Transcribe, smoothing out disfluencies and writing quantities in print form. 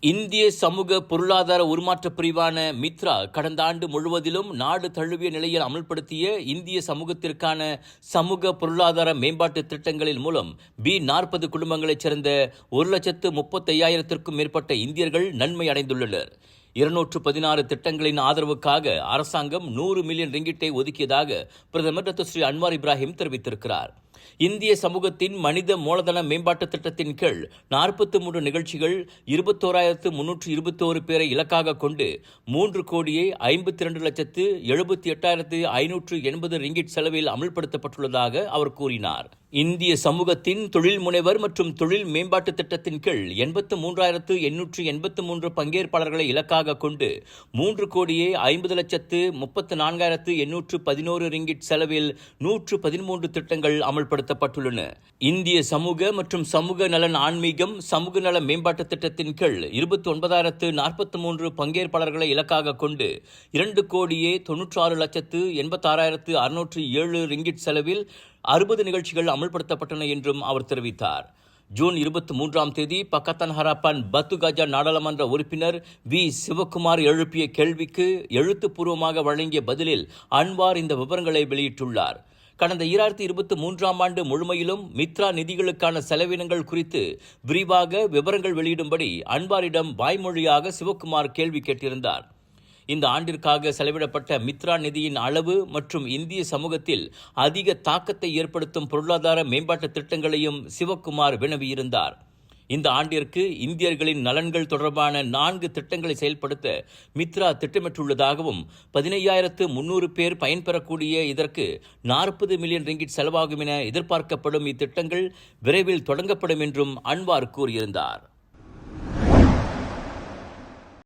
இந்திய சமூக பொருளாதார உருமாற்ற பிரிவான மித்ரா கடந்த ஆண்டு முழுவதிலும் நாடு தழுவிய நிலையில் அமல்படுத்திய இந்திய சமூகத்திற்கான சமூக பொருளாதார மேம்பாட்டு திட்டங்களின் மூலம் B40 குடும்பங்களைச் சேர்ந்த 1,35,000க்கும் மேற்பட்ட இந்தியர்கள் நன்மை அடைந்துள்ளனர். 216 திட்டங்களின் ஆதரவுக்காக அரசாங்கம் 100 மில்லியன் ரிங்கிட்டை ஒதுக்கியதாக பிரதமர் டாக்டர் ஸ்ரீ அன்வார் இப்ராஹிம் தெரிவித்திருக்கிறார். இந்திய சமூகத்தின் மனித மூலதன மேம்பாட்டு திட்டத்தின் கீழ் 43 நிகழ்ச்சிகள் 21,321 பேரை இலக்காக கொண்டு 3,52,78,580 ரிங்கிட் செலவில் அமல்படுத்தப்பட்டுள்ளதாக அவர் கூறினார். இந்திய சமூகத்தின் தொழில் முனைவர் மற்றும் தொழில் மேம்பாட்டு திட்டத்தின் கீழ் 83,883 பங்கேற்பாளர்களை இலக்காக கொண்டு 3,50,34,811 ரிங்கிட் செலவில் 113 திட்டங்கள் அமல்படுத்தப்பட்டுள்ளன. இந்திய சமூக மற்றும் சமூக நலன் ஆன்மீகம் சமூக நல மேம்பாட்டு திட்டத்தின் கீழ் 29,043 பங்கேற்பாளர்களை இலக்காக கொண்டு 2,96,86,607 ரிங்கிட் செலவில் 60 நிகழ்ச்சிகள் அமல்படுத்தப்பட்டன என்றும் அவர் தெரிவித்தார். ஜூன் 23ஆம் தேதி பக்கத்தான் ஹராப்பான் பத்துகாஜா நாடாளுமன்ற உறுப்பினர் வி சிவக்குமார் எழுப்பிய கேள்விக்கு எழுத்துப்பூர்வமாக வழங்கிய பதிலில் அன்வார் இந்த விவரங்களை வெளியிட்டுள்ளார். கடந்த 2023ஆம் ஆண்டு முழுமையிலும் மித்ரா நிதிகளுக்கான செலவினங்கள் குறித்து விரிவாக விவரங்கள் வெளியிடும்படி அன்வாரிடம் வாய்மொழியாக சிவக்குமார் கேள்வி கேட்டிருந்தார். இந்த ஆண்டிற்காக செலவிடப்பட்ட மித்ரா நிதியின் அளவு மற்றும் இந்திய சமூகத்தில் அதிக தாக்கத்தை ஏற்படுத்தும் பொருளாதார மேம்பாட்டு திட்டங்களையும் சிவக்குமார் வினவியிருந்தார். இந்த ஆண்டிற்கு இந்தியர்களின் நலன்கள் தொடர்பான 4 திட்டங்களை செயல்படுத்த மித்ரா திட்டமிட்டுள்ளதாகவும் 15,300 பேர் பயன்பெறக்கூடிய இதற்கு 40 மில்லியன் ரிங்கிட் செலவாகும் என எதிர்பார்க்கப்படும் இத்திட்டங்கள் விரைவில் தொடங்கப்படும் என்றும் அன்வார் கூறியிருந்தார்.